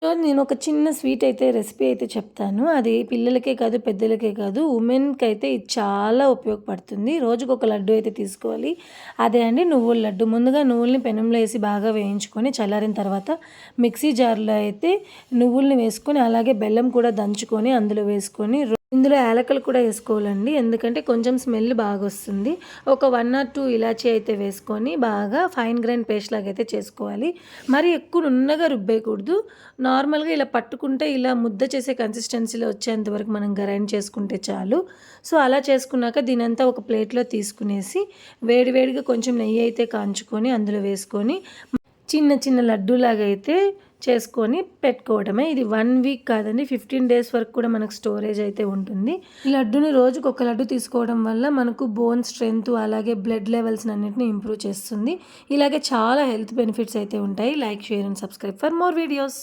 So, నేనొక చిన్న sweet అయితే రెసిపీ అయితే చెప్తాను. అది పిల్లలకే కాదు, పెద్దలకే కాదు ఉమెన్‌కైతే ఇది చాలా ఉపయోగపడుతుంది. రోజుకొక లడ్డు అయితే తీసుకోవాలి. అదే అండి నువ్వుల లడ్డు. ముందుగా నువ్వుల్ని పెనంలో ఏసి బాగా వేయించుకొని చల్లారిన తర్వాత మిక్సీ జార్‌లో అయితే నువ్వుల్ని వేసుకొని, అలాగే బెల్లం కూడా దంచుకొని అందులో వేసుకొని ఇందులో యాలకులు కూడా ఏసుకోవాలండి. ఎందుకంటే కొంచెం స్మెల్ బాగొస్తుంది. ఒక 1 ఆర్ 2 ఇలాచీ అయితే వేసుకొని బాగా ఫైన్ గ్రైండ్ పేస్ట్ లాగైతే చేసుకోవాలి. మరి ఎక్కువ నున్నగా రుబ్బేయకూడదు. నార్మల్‌గా ఇలా పట్టుకుంటే ఇలా ముద్ద చేసే కన్సిస్టెన్సీలో వచ్చేంత వరకు మనం గ్రైండ్ చేసుకుంటే చాలు. సో, అలా చేసుకున్నాక దీనంతా ఒక ప్లేట్‌లో తీసుకునేసి వేడి వేడిగా కొంచెం నెయ్యి అయితే కాంచుకొని అందులో వేసుకొని చిన్న చిన్న లడ్డూలాగా అయితే చేసుకొని పెట్టుకోవడమే. ఇది 1 వీక్ కాదండి 15 డేస్ వరకు కూడా మనకు స్టోరేజ్ అయితే ఉంటుంది. ఈ లడ్డూని రోజుకి ఒక లడ్డు తీసుకోవడం వల్ల మనకు బోన్ స్ట్రెంత్ అలాగే బ్లడ్ లెవెల్స్‌ని అన్నిటిని ఇంప్రూవ్ చేస్తుంది. ఇలాగే చాలా హెల్త్ బెనిఫిట్స్ అయితే ఉంటాయి. Like, share and subscribe for more videos.